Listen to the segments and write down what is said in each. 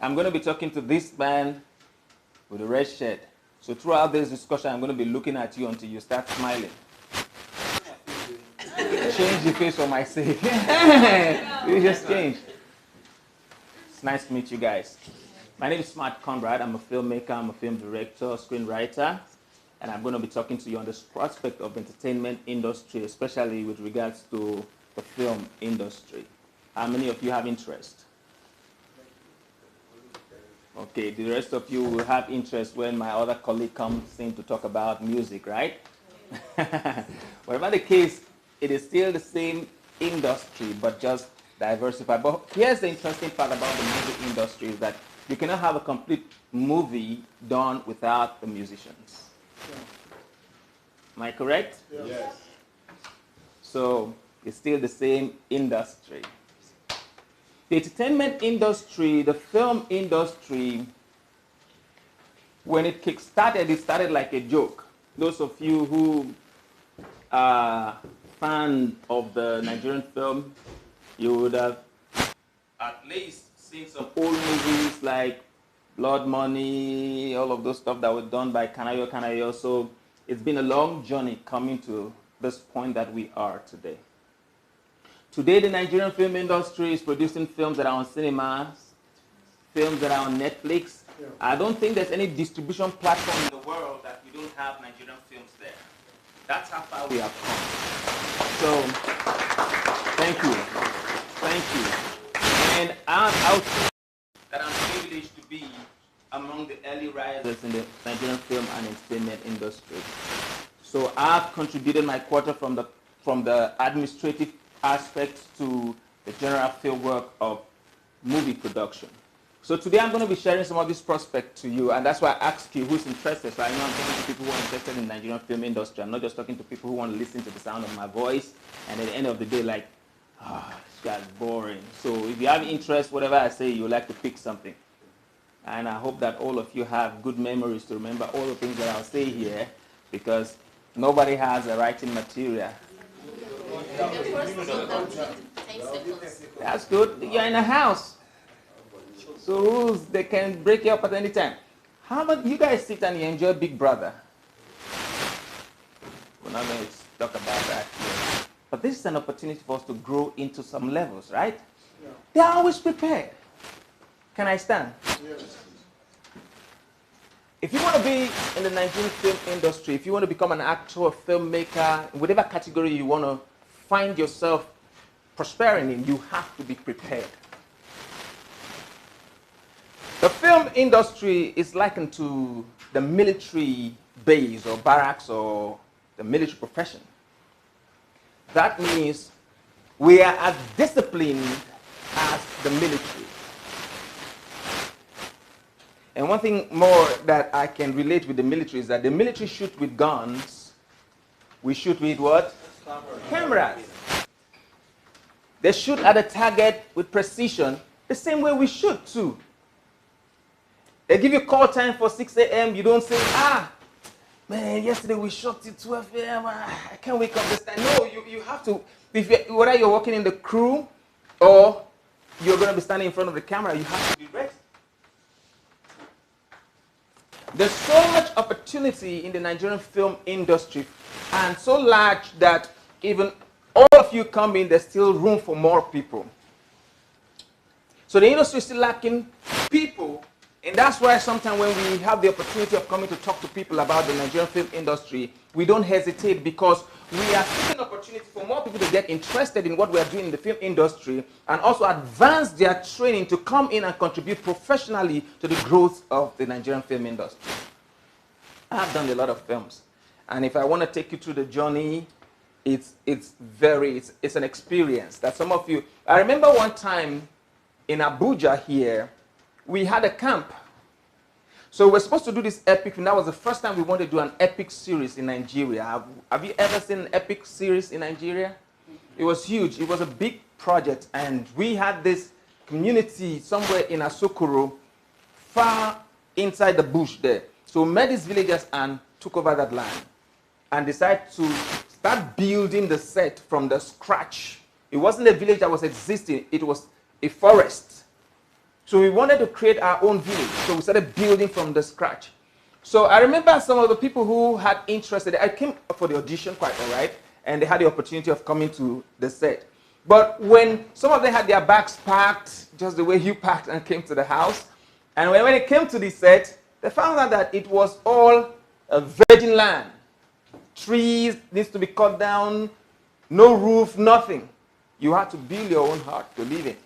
I'm going to be talking to this man with a red shirt. So throughout this discussion, I'm going to be looking at you until you start smiling. Change the face for my sake. You just change. It's nice to meet you guys. My name is Smart Conrad. I'm a filmmaker, I'm a film director, screenwriter, and I'm going to be talking to you on this prospect of entertainment industry, especially with regards to the film industry. How many of you have interest? Okay, the rest of you will have interest when my other colleague comes in to talk about music, right? Whatever the case, it is still the same industry, but just diversified. But here's the interesting part about the music industry is that you cannot have a complete movie done without the musicians. Am I correct? Yes. So it's still the same industry. The entertainment industry, the film industry, when it kick-started, it started like a joke. Those of you who are fans of the Nigerian film, you would have at least seen some old movies like Blood Money, all of those stuff that were done by Kanayo Kanayo. So it's been a long journey coming to this point that we are today. Today, the Nigerian film industry is producing films that are on cinemas, films that are on Netflix. Yeah. I don't think there's any distribution platform in the world that we don't have Nigerian films there. That's how far we have come. So, thank you. Thank you. And I'll say that I'm privileged to be among the early risers in the Nigerian film and entertainment industry. So I've contributed my quota from the administrative aspects to the general field work of movie production. So today I'm going to be sharing some of this prospect to you, and that's why I asked you who's interested. So I know I'm talking to people who are interested in the Nigerian film industry. I'm not just talking to people who want to listen to the sound of my voice, and at the end of the day, like, this guy's boring. So if you have interest, whatever I say, you like to pick something. And I hope that all of you have good memories to remember all the things that I'll say here, because nobody has a writing material. That's good. You're in a house. So rules, they can break you up at any time. How about you guys sit and you enjoy Big Brother? We're not going to talk about that here. But this is an opportunity for us to grow into some levels, right? Yeah. They are always prepared. Can I stand? Yes. If you want to be in the Nigerian film industry, if you want to become an actor, a filmmaker, whatever category you want to find yourself prospering in, you have to be prepared. The film industry is likened to the military base or barracks or the military profession. That means we are as disciplined as the military. And one thing more that I can relate with the military is that the military shoot with guns. We shoot with what? Cameras. They shoot at a target with precision, the same way we shoot too. They give you call time for 6 a.m. You don't say, man, yesterday we shot till 12 a.m. I can't wake up this time. No, you have to, whether you're working in the crew or you're going to be standing in front of the camera, you have to be ready. There's so much opportunity in the Nigerian film industry, and so large that even all of you come in, there's still room for more people. So the industry is still lacking people, and that's why sometimes when we have the opportunity of coming to talk to people about the Nigerian film industry, we don't hesitate, because we are seeking opportunity for more people to get interested in what we are doing in the film industry and also advance their training to come in and contribute professionally to the growth of the Nigerian film industry. I've done a lot of films, and if I want to take you through the journey, it's an experience that some of you, I remember one time in Abuja here, we had a camp. So we're supposed to do this epic film. That was the first time we wanted to do an epic series in Nigeria. Have you ever seen an epic series in Nigeria? It was huge. It was a big project, and we had this community somewhere in Asokoro, far inside the bush there. So we met these villagers and took over that land and decided to start building the set from the scratch. It wasn't a village that was existing. It was a forest. So we wanted to create our own village. So we started building from the scratch. So I remember some of the people who had interest. I came for the audition quite all right, and they had the opportunity of coming to the set. But when some of them had their bags packed, just the way you packed and came to the house, and when it came to the set, they found out that it was all a virgin land. Trees needs to be cut down, no roof, nothing. You had to build your own hut to live in.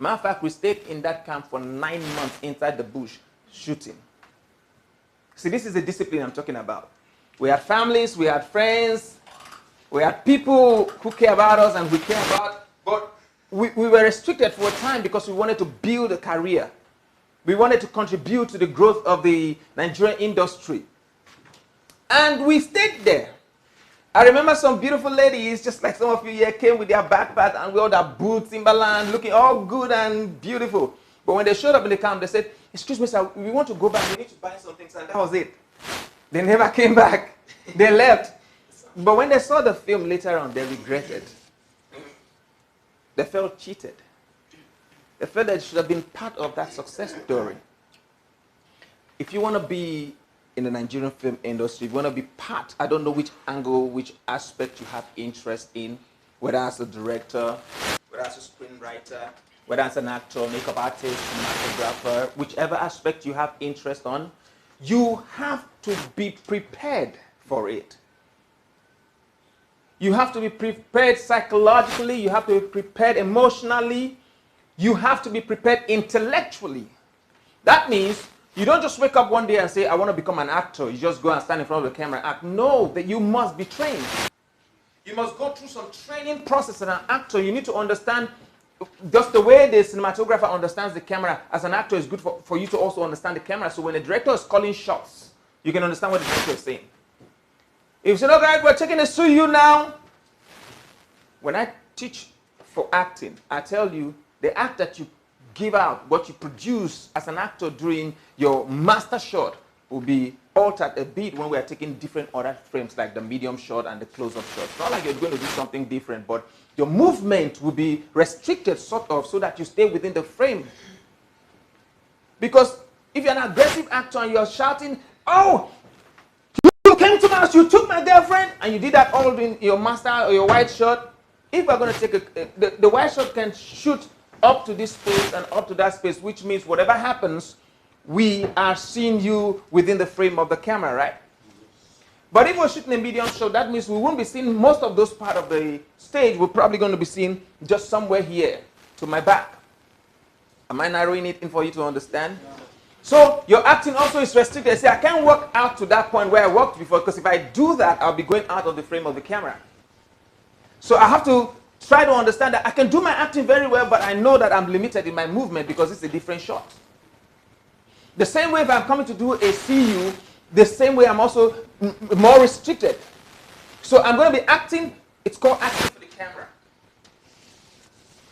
Matter of fact, we stayed in that camp for 9 months inside the bush shooting. See, this is the discipline I'm talking about. We had families, we had friends, we had people who care about us and we care about, but we were restricted for a time because we wanted to build a career. We wanted to contribute to the growth of the Nigerian industry. And we stayed there. I remember some beautiful ladies, just like some of you here, came with their backpacks and with all their boots, Timberland, looking all good and beautiful. But when they showed up in the camp, they said, "Excuse me, sir, we want to go back. We need to buy some things." And that was it. They never came back. They left. But when they saw the film later on, they regretted. They felt cheated. They felt that they should have been part of that success story. If you want to be in the Nigerian film industry, if you want to be part, I don't know which angle, which aspect you have interest in, whether as a director, whether as a screenwriter, whether as an actor, makeup artist, cinematographer, whichever aspect you have interest on, you have to be prepared for it. You have to be prepared psychologically, you have to be prepared emotionally, you have to be prepared intellectually. That means you don't just wake up one day and say, "I want to become an actor." You just go and stand in front of the camera and act. No, that you must be trained. You must go through some training process as an actor. You need to understand just the way the cinematographer understands the camera. As an actor, it's good for you to also understand the camera. So when the director is calling shots, you can understand what the director is saying. If you say, "Okay, we're taking this to you now." When I teach for acting, I tell you, the act that you give out, what you produce as an actor during your master shot will be altered a bit when we are taking different other frames, like the medium shot and the close-up shot. It's not like you're going to do something different, but your movement will be restricted sort of so that you stay within the frame. Because if you're an aggressive actor and you're shouting, "Oh, you came to my house, you took my girlfriend," and you did that all in your master or your wide shot, if we're going to take the wide shot can shoot up to this space and up to that space, which means whatever happens, we are seeing you within the frame of the camera, right? But if we're shooting a medium shot, that means we won't be seeing most of those parts of the stage. We're probably going to be seen just somewhere here to my back. Am I narrowing it in for you to understand? So your acting also is restricted. Say, I can't walk out to that point where I walked before, because if I do that, I'll be going out of the frame of the camera. So I have to try to understand that I can do my acting very well, but I know that I'm limited in my movement because it's a different shot. The same way if I'm coming to do a CU, the same way I'm also more restricted. So I'm going to be acting, it's called acting for the camera.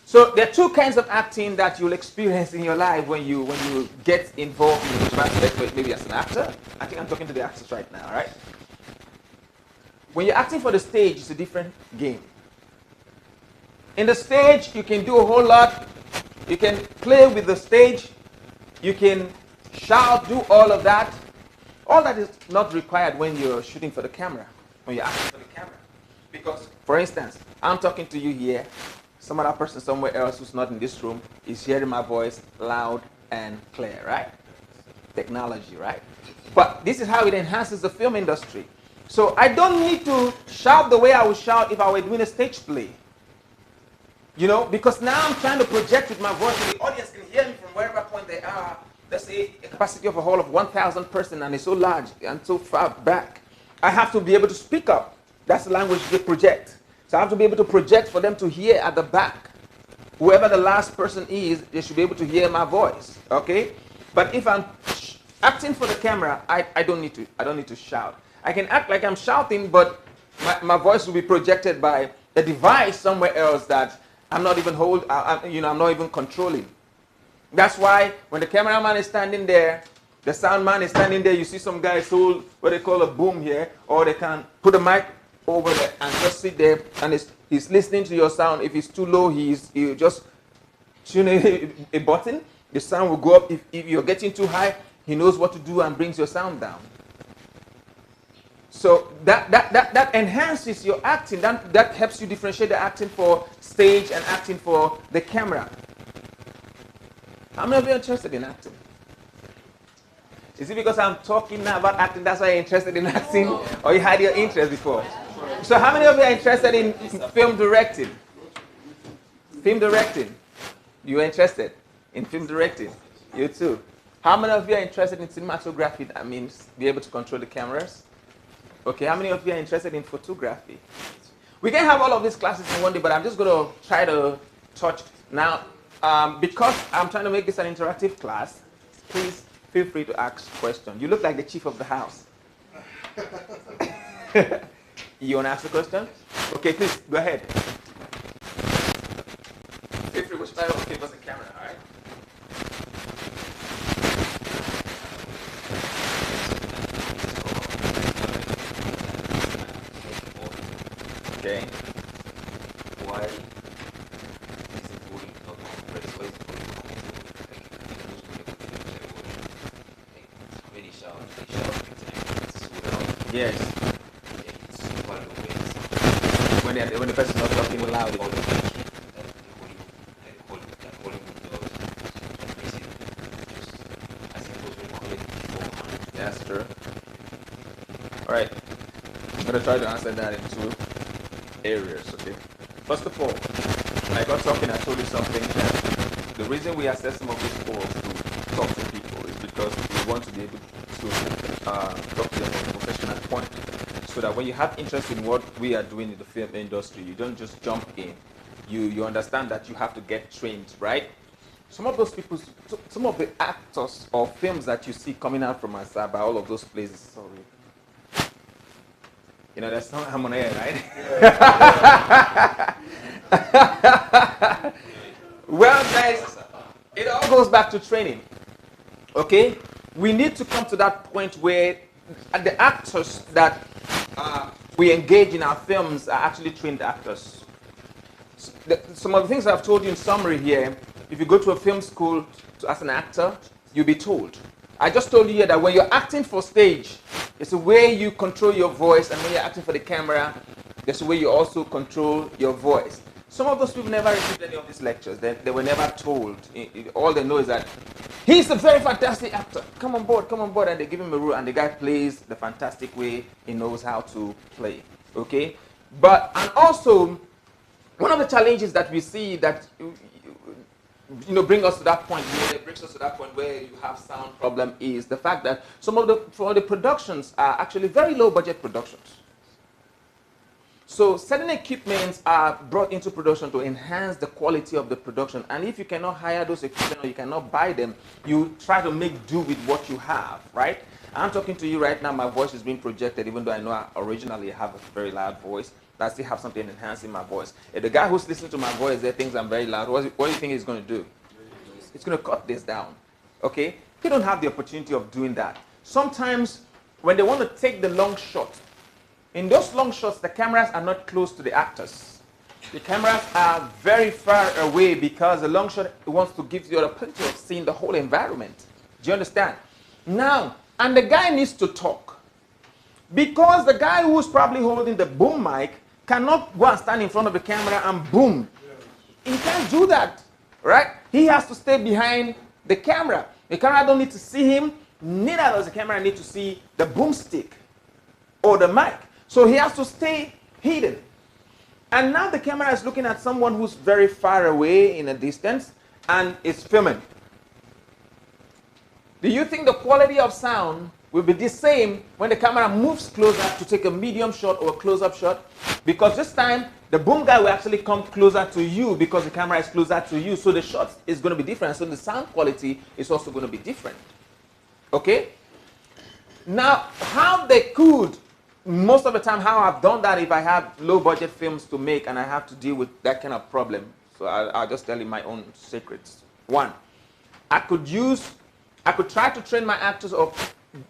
So there are two kinds of acting that you'll experience in your life when you get involved in the aspect, maybe as an actor. I think I'm talking to the actors right now, right? When you're acting for the stage, it's a different game. In the stage, you can do a whole lot. You can play with the stage. You can shout, do all of that. All that is not required when you're shooting for the camera, when you're acting for the camera. Because, for instance, I'm talking to you here. Some other person somewhere else who's not in this room is hearing my voice loud and clear, right? Technology, right? But this is how it enhances the film industry. So I don't need to shout the way I would shout if I were doing a stage play. You know, because now I'm trying to project with my voice and the audience can hear me from wherever point they are. Let's say a capacity of a hall of 1,000 person and it's so large and so far back. I have to be able to speak up. That's the language they project. So I have to be able to project for them to hear at the back. Whoever the last person is, they should be able to hear my voice. Okay? But if I'm acting for the camera, I don't need to shout. I can act like I'm shouting, but my voice will be projected by a device somewhere else that I'm not even I'm not even controlling. That's why when the cameraman is standing there, the sound man is standing there, you see some guys hold what they call a boom here, or they can put a mic over there and just sit there and he's listening to your sound. If it's too low, he'll just tune a button, the sound will go up. If you're getting too high, he knows what to do and brings your sound down. So that enhances your acting. That helps you differentiate the acting for stage and acting for the camera. How many of you are interested in acting? Is it because I'm talking now about acting, that's why you're interested in acting? Or you had your interest before? So how many of you are interested in film directing? Film directing. You are interested in film directing? You too. How many of you are interested in cinematography? That means be able to control the cameras. Okay, how many of you are interested in photography? We can have all of these classes in one day, but I'm just going to try to touch. Now, because I'm trying to make this an interactive class, please feel free to ask questions. You look like the chief of the house. You want to ask a question? Okay, please, go ahead. Feel free, which style will give us a camera, all right? Okay. Why is it going to compress? Why is it going to really shout, Yes. It's one of the ways. When the person is not talking loud. The volume does makes it just as it was recorded beforehand. That's true. All right. I'm going to try to answer that in two areas, okay? First of all, when I got talking, I told you something that the reason we access some of these forums to talk to people is because we want to be able to talk to them from a professional point, so that when you have interest in what we are doing in the film industry, you don't just jump in. You understand that you have to get trained, right? Some of those people, some of the actors or films that you see coming out from outside by all of those places, sorry. You know, that's not harmony, right? Well, guys, it all goes back to training. Okay? We need to come to that point where the actors that we engage in our films are actually trained actors. Some of the things I've told you in summary here, if you go to a film school as an actor, you'll be told. I just told you here that when you're acting for stage, it's the way you control your voice, and when you're acting for the camera, there's the way you also control your voice. Some of those people never received any of these lectures. They were never told. All they know is that he's a very fantastic actor. Come on board, and they give him a role, and the guy plays the fantastic way he knows how to play. Okay? And also, one of the challenges that we see that bring us to that point where you have sound problem is the fact that some of the productions are actually very low budget productions. So certain equipments are brought into production to enhance the quality of the production, and if you cannot hire those equipment or you cannot buy them, you try to make do with what you have, right? I'm talking to you right now, my voice is being projected, even though I know I originally have a very loud voice. I still have something enhancing my voice. If the guy who's listening to my voice there thinks I'm very loud, what do you think he's going to do? It's going to cut this down, okay? They don't have the opportunity of doing that. Sometimes when they want to take the long shot, in those long shots, the cameras are not close to the actors. The cameras are very far away because the long shot wants to give you the opportunity of seeing the whole environment. Do you understand? Now, and the guy needs to talk. Because the guy who's probably holding the boom mic cannot go and stand in front of the camera and boom. He can't do that, right? He has to stay behind the camera. The camera don't need to see him, neither does the camera need to see the boomstick or the mic. So he has to stay hidden. And now the camera is looking at someone who's very far away in a distance and is filming. Do you think the quality of sound will be the same when the camera moves closer to take a medium shot or a close-up shot? Because this time, the boom guy will actually come closer to you because the camera is closer to you. So the shot is going to be different. So the sound quality is also going to be different. Okay? Now, how they could, most of the time, how I've done that if I have low-budget films to make and I have to deal with that kind of problem. So I'll just tell you my own secrets. One, I could try to train my actors or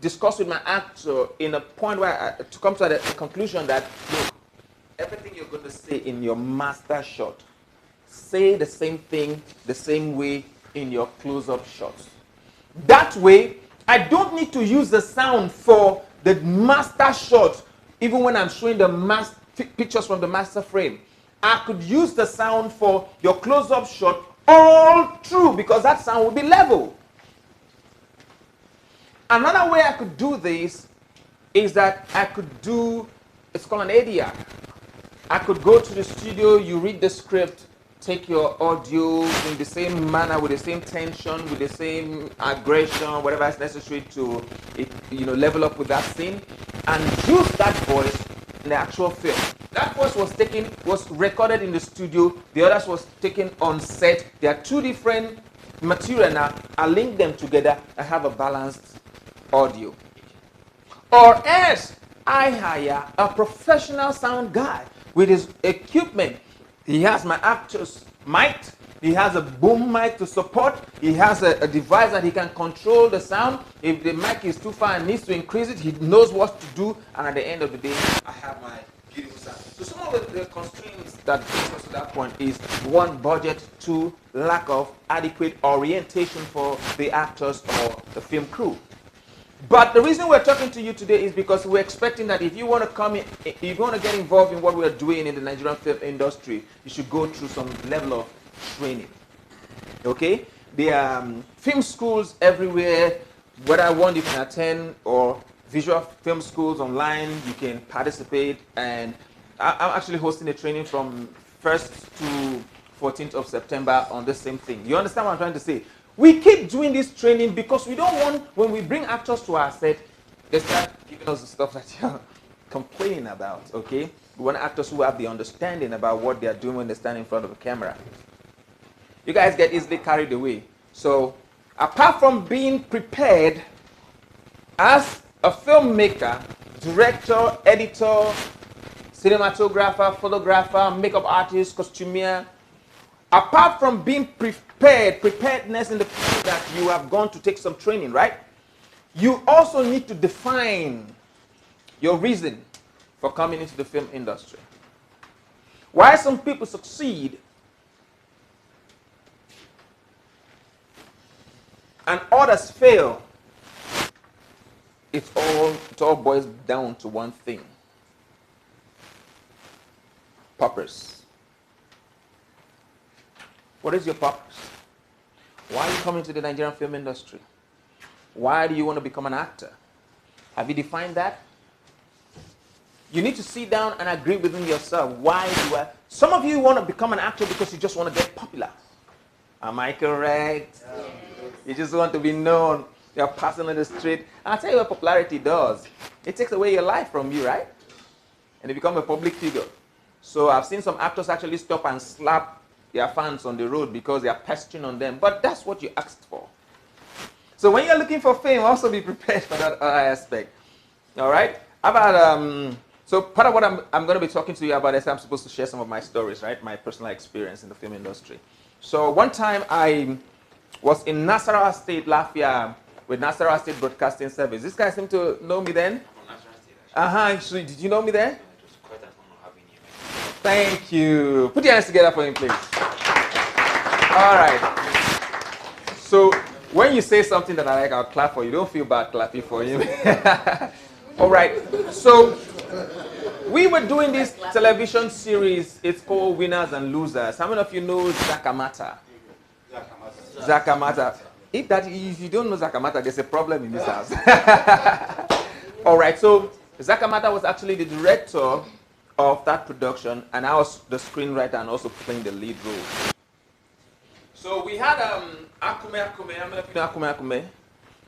discuss with my actor in a point where to come to a conclusion that, look, everything you're going to say in your master shot say the same thing the same way in your close-up shots. That way, I don't need to use the sound for the master shot, even when I'm showing the pictures from the master frame. I could use the sound for your close-up shot all through because that sound will be level. Another way I could do this is that I could do, it's called an ADR. I could go to the studio, you read the script, take your audio in the same manner, with the same tension, with the same aggression, whatever is necessary to level up with that scene, and use that voice in the actual film. That voice was recorded in the studio, the others was taken on set. There are two different material now. I link them together, I have a balanced audio. Or else, I hire a professional sound guy with his equipment. He has my actor's mic. He has a boom mic to support. He has a device that he can control the sound. If the mic is too far and needs to increase it, he knows what to do. And at the end of the day, I have my beautiful sound. So some of the constraints that brings us to that point is, one, budget, two, lack of adequate orientation for the actors or the film crew. But the reason we're talking to you today is because we're expecting that if you want to come in, if you want to get involved in what we're doing in the Nigerian film industry, you should go through some level of training. Okay? There are film schools everywhere. Whether one you can attend or visual film schools online, you can participate. And I'm actually hosting a training from 1st to 14th of September on the same thing. You understand what I'm trying to say? We keep doing this training because we don't want, when we bring actors to our set, they start giving us the stuff that you're complaining about, okay? We want actors who have the understanding about what they're doing when they stand in front of a camera. You guys get easily carried away. So, apart from being prepared as a filmmaker, director, editor, cinematographer, photographer, makeup artist, costumier, apart from being preparedness in the fact that you have gone to take some training, right? You also need to define your reason for coming into the film industry. Why some people succeed and others fail, it all boils down to one thing: purpose. What is your purpose? Why are you coming to the Nigerian film industry? Why do you want to become an actor? Have you defined that? You need to sit down and agree within yourself. Why do I? Some of you want to become an actor because you just want to get popular. Am I correct? You just want to be known. You're passing on the street. I'll tell you what popularity does. It takes away your life from you, right? And you become a public figure. So I've seen some actors actually stop and slap their fans on the road because they are pestering on them. But that's what you asked for. So when you're looking for fame, also be prepared for that other aspect. All right? How about, so part of what I'm going to be talking to you about is I'm supposed to share some of my stories, right? My personal experience in the film industry. So one time I was in Nasarawa State, Lafia, with Nasarawa State Broadcasting Service. This guy seemed to know me then. So did you know me there? Thank you. Put your hands together for him, please. All right. So when you say something that I like, I'll clap for you. Don't feel bad clapping for him. All right. So we were doing this television series. It's called Winners and Losers. How many of you know Zakamata? Zakamata. If you don't know Zakamata, there's a problem in this house. All right. So Zakamata was actually the director of that production, and I was the screenwriter and also playing the lead role. So we had Akume. How many of you know Akume?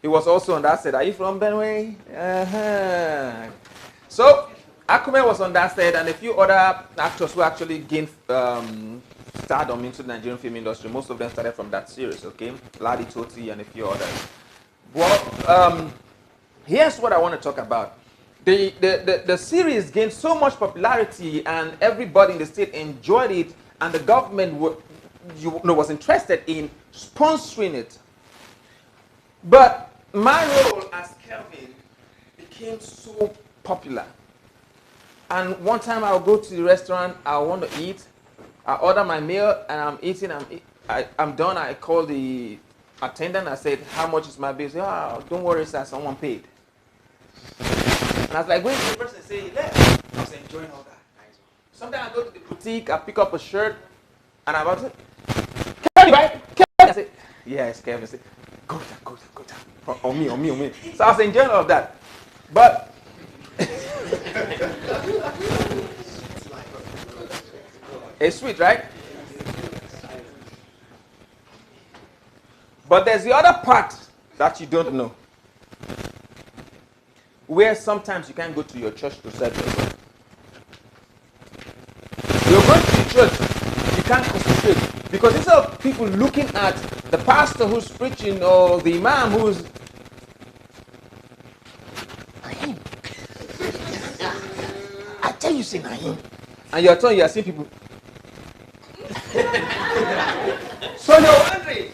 He was also on that set. Are you from Benue? So Akume was on that set, and a few other actors who actually gained stardom into the Nigerian film industry. Most of them started from that series, okay? Ladi Toti and a few others. Well, here's what I want to talk about. The series gained so much popularity and everybody in the state enjoyed it, and the government was interested in sponsoring it. But my role as Kelvin became so popular. And one time I'll go to the restaurant, I want to eat, I order my meal and I'm eating. I'm done. I call the attendant. I said, how much is my bill? He said, oh, don't worry, sir. Someone paid. And I was like, wait, the person say he left. I was enjoying all that. Sometimes I go to the boutique, I pick up a shirt, and I'm about to say, Kevin, right? Kevin. I said, yes, Kevin. I said, go down. On me. So I was enjoying all of that. But it's sweet, right? But there's the other part that you don't know. Where sometimes you can't go to your church to serve your God. You're going to the church, you can't concentrate. Because instead of people looking at the pastor who's preaching or the imam who's Naim. I tell you, say Naim. And you're telling, you're seeing people. So you're wondering.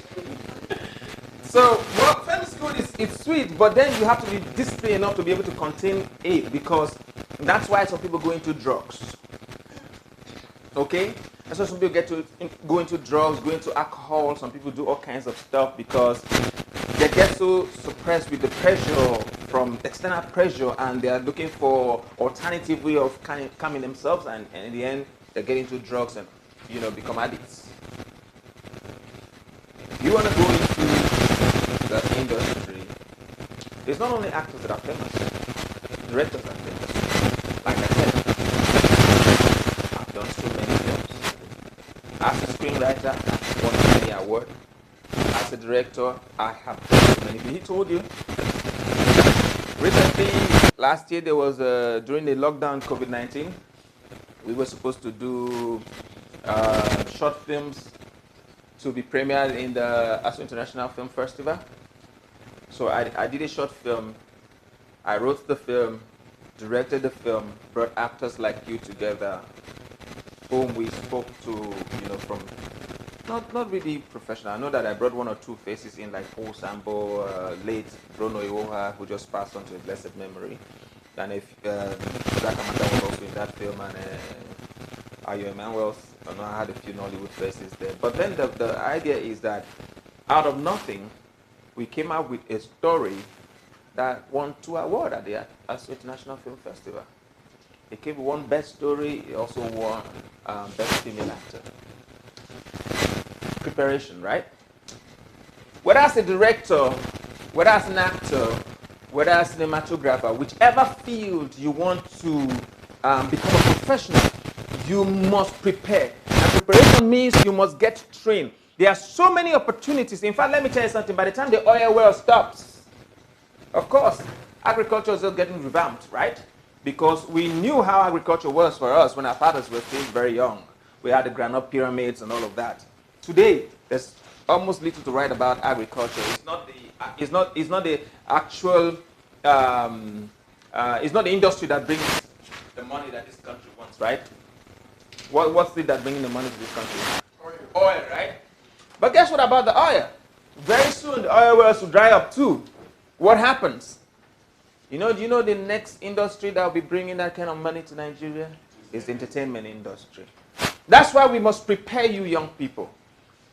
So, well, family school it's sweet, but then you have to be disciplined enough to be able to contain it, because that's why some people go into drugs. Okay? That's why some people go into drugs, go into alcohol. Some people do all kinds of stuff because they get so suppressed with the pressure from external pressure, and they are looking for alternative way of calming themselves, and in the end, they get into drugs and become addicts. You want to go into the industry. There's not only actors that are famous, directors are famous. Like I said, I've done so many films. As a screenwriter, I've won many awards. As a director, I have done so many. He told you. Recently, last year, there was during the lockdown COVID-19, we were supposed to do short films to be premiered in the ASO International Film Festival. So I did a short film. I wrote the film, directed the film, brought actors like you together, whom we spoke to, from not really professional. I know that I brought one or two faces in, like Paul Sambo, late Bruno Iwoha, who just passed on to a blessed memory. And if Zach Amanda was also in that film, and Ayo Emmanuel, I had a few Nollywood faces there. But then the idea is that out of nothing, we came up with a story that won 2 awards at the ASO International Film Festival. It came with 1 best story. It also won best female actor. Preparation, right? Whether as a director, whether as an actor, whether as a cinematographer, whichever field you want to become a professional, you must prepare. And preparation means you must get trained. There are so many opportunities. In fact, let me tell you something. By the time the oil well stops, of course, agriculture is just getting revamped, right? Because we knew how agriculture was for us when our fathers were still very young. We had the ground-up pyramids and all of that. Today, there's almost little to write about agriculture. It's not the actual. It's not the industry that brings the money that this country wants, right? What's it that bringing the money to this country? Oil, right? But guess what about the oil? Very soon the oil wells will dry up too. What happens? Do you know the next industry that will be bringing that kind of money to Nigeria? Is the entertainment industry. That's why we must prepare you young people.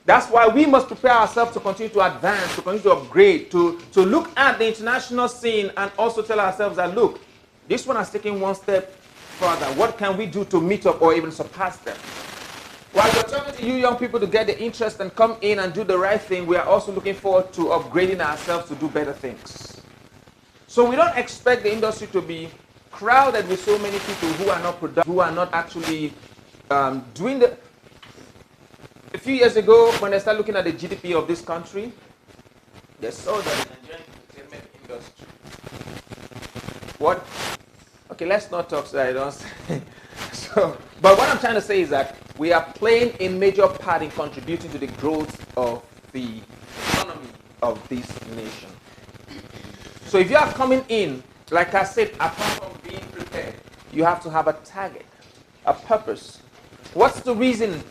That's why we must prepare ourselves to continue to advance, to continue to upgrade, to look at the international scene and also tell ourselves that, look, this one has taken 1 step further. What can we do to meet up or even surpass them? While we're talking to you young people to get the interest and come in and do the right thing, we are also looking forward to upgrading ourselves to do better things. So we don't expect the industry to be crowded with so many people who are not productive, who are not actually doing the... A few years ago, when they started looking at the GDP of this country, they saw that the Nigerian entertainment industry. What? Okay, let's not talk so I don't say. But what I'm trying to say is that we are playing a major part in contributing to the growth of the economy of this nation. So if you are coming in, like I said, apart from being prepared, you have to have a target, a purpose. What's the reason?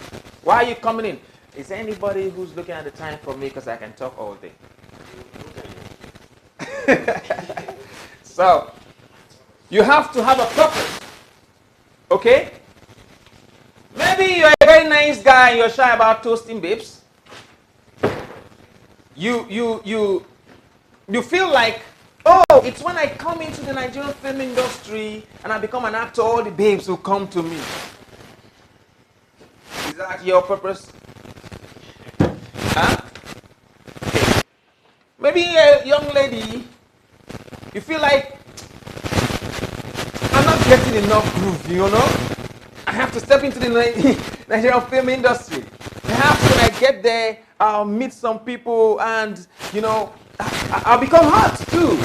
Why are you coming in? Is there anybody who's looking at the time for me, because I can talk all day? So, you have to have a purpose. Okay? Maybe you're very nice guy and you're shy about toasting babes. You feel like, oh, it's when I come into the Nigerian film industry and I become an actor, all the babes will come to me. Is that your purpose? Huh? Okay. Maybe a young lady, you feel like, I'm not getting enough groove, you know? I have to step into the Nigerian film industry. Perhaps when I get there, I'll meet some people and, you know, I'll become hot too.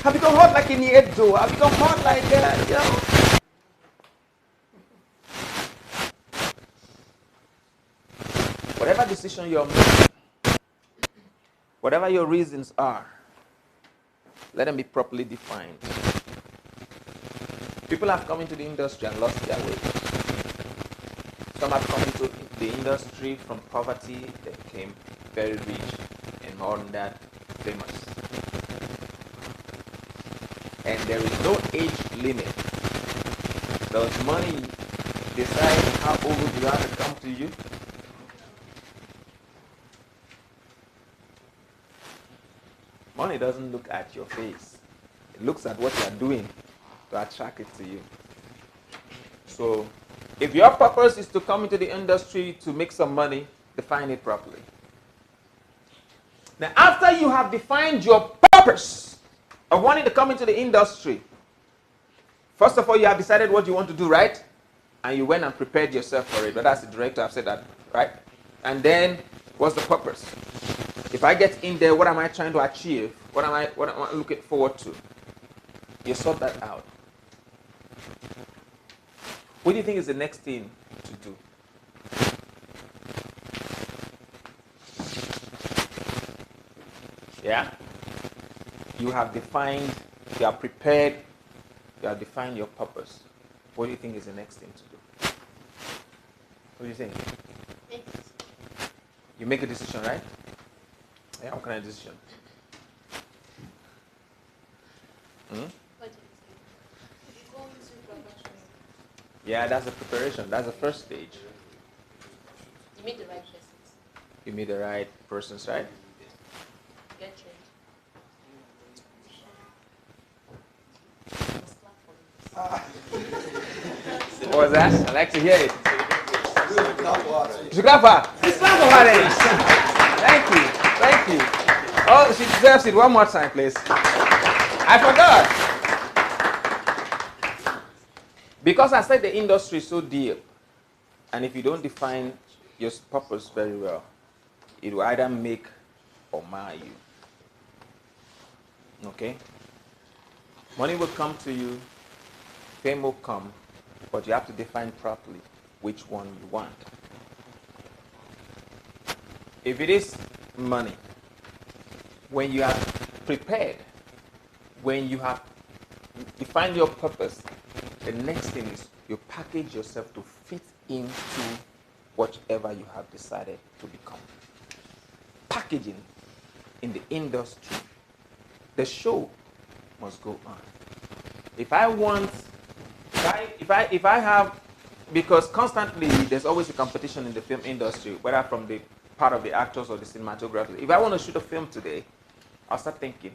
I'll become hot like in Edo. I'll become hot like, you know. Whatever decision you're making, whatever your reasons are, let them be properly defined. People have come into the industry and lost their way. Some have come into the industry from poverty, they became very rich, and more than that, famous. And there is no age limit. Does money decide how old you are to come to you? Money doesn't look at your face. It looks at what you are doing to attract it to you. So, if your purpose is to come into the industry to make some money, define it properly. Now, after you have defined your purpose of wanting to come into the industry, first of all, you have decided what you want to do, right? And you went and prepared yourself for it. But that's the director, I've said that, right? And then, what's the purpose? If I get in there, what am I trying to achieve? What am I looking forward to? You sort that out. What do you think is the next thing to do? Yeah? You have defined, you are prepared, you have defined your purpose. What do you think is the next thing to do? What do you think? You make a decision, right? Yeah, what kind of decision? Yeah, that's the preparation. That's the first stage. You meet the right persons. You meet the right persons, right? Get trained. What was that? I like to hear it. You should clap for her. Please clap for her then. Thank you. Thank you. Oh, she deserves it. One more time, please. I forgot. Because I said the industry is so deep, and if you don't define your purpose very well, it will either make or mar you. Okay? Money will come to you, fame will come, but you have to define properly which one you want. If it is money, when you are prepared, when you have defined your purpose, the next thing is you package yourself to fit into whatever you have decided to become. Packaging in the industry, the show must go on. If I have, because constantly there's always a competition in the film industry, whether from the part of the actors or the cinematographers. If I want to shoot a film today, I'll start thinking,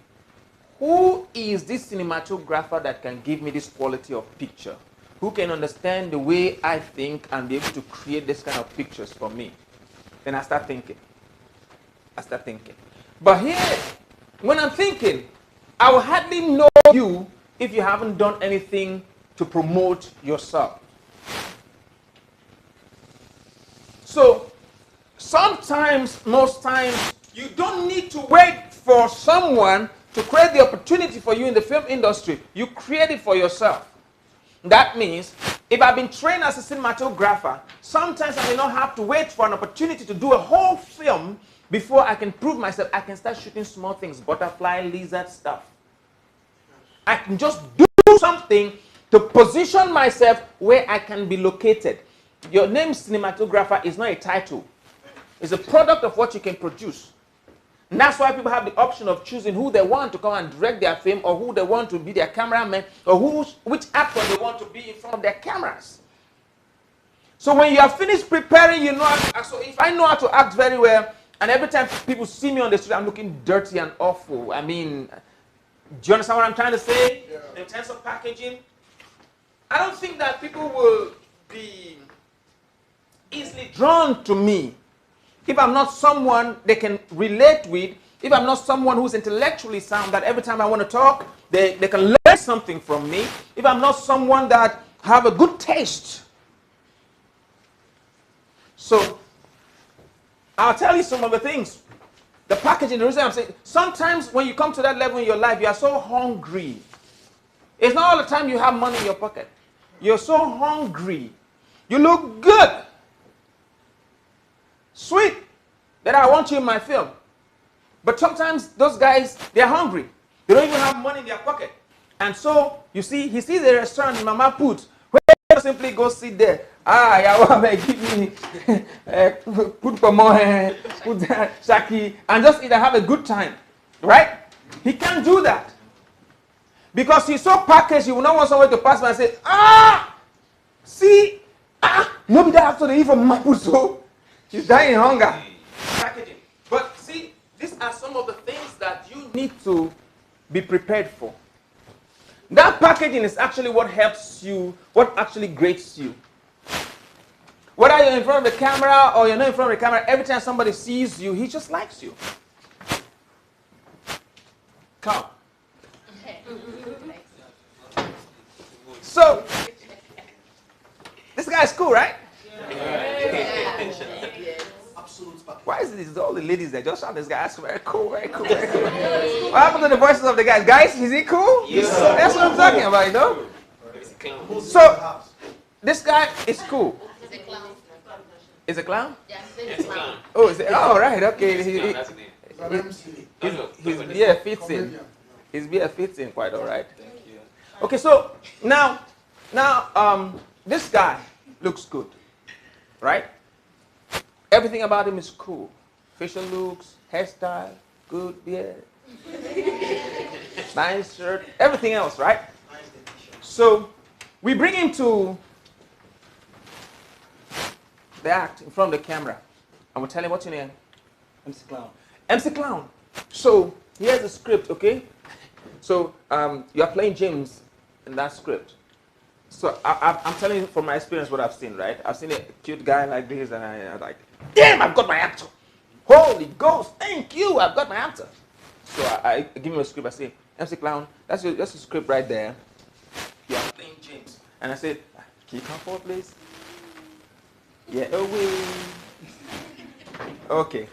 who is this cinematographer that can give me this quality of picture? Who can understand the way I think and be able to create this kind of pictures for me? Then I start thinking. But here, when I'm thinking, I will hardly know you if you haven't done anything to promote yourself. So, sometimes, most times, you don't need to wait for someone to create the opportunity for you in the film industry. You create it for yourself. That means, if I've been trained as a cinematographer, sometimes I may not have to wait for an opportunity to do a whole film before I can prove myself. I can start shooting small things, butterfly, lizard stuff. I can just do something to position myself where I can be located. Your name cinematographer is not a title. It's a product of what you can produce. And that's why people have the option of choosing who they want to come and direct their film, or who they want to be their cameraman, or which actor they want to be in front of their cameras. So when you are finished preparing, you know, so if I know how to act very well, and every time people see me on the street, I'm looking dirty and awful. I mean, do you understand what I'm trying to say? Yeah. In terms of packaging, I don't think that people will be easily drawn to me if I'm not someone they can relate with, if I'm not someone who's intellectually sound, that every time I want to talk, they can learn something from me, if I'm not someone that have a good taste. So, I'll tell you some of the things. The packaging, the reason I'm saying, sometimes when you come to that level in your life, you are so hungry. It's not all the time you have money in your pocket. You're so hungry. You look good. Sweet. That I want you in my film. But sometimes those guys, they're hungry. They don't even have money in their pocket. And so, you see, he sees a restaurant in Mama Put. Where he simply go sit there. Ah, yeah, give me put pomo, put shaki, and just eat and have a good time. Right? He can't do that. Because he's so packaged, he will not want someone to pass by and say, ah, see, nobody that after the eat from Mama Put, so she's dying in hunger. Packaging. But see, these are some of the things that you need to be prepared for. That packaging is actually what helps you, what actually grates you. Whether you're in front of the camera or you're not in front of the camera, every time somebody sees you, he just likes you. Come. So, this guy is cool, right? Why is it all the ladies that just shout this guy? That's very cool, very cool, very cool. What happened to the voices of the guys? Guys, is he cool? Yes. That's what I'm talking about, you know? So, this guy is cool. He's a clown. Is a clown? Yeah, he's a clown. Oh, is it? Oh, right, okay. His beard fits in. His beard fits in quite all right. Okay, so now, this guy looks good, right? Everything about him is cool. Facial looks, hairstyle, good beard, nice shirt, everything else, right? So we bring him to the act in front of the camera, and we tell him, what's your name? MC Clown. MC Clown. So here's the script, okay? So you are playing James in that script. So I'm telling you from my experience what I've seen, right? I've seen a cute guy like this, and I'm like, damn, I've got my actor. Holy Ghost, thank you, I've got my actor. So I give him a script. I say, MC Clown, that's the script right there. You are playing James. And I said, can you come forward, please? Yeah, away. Okay.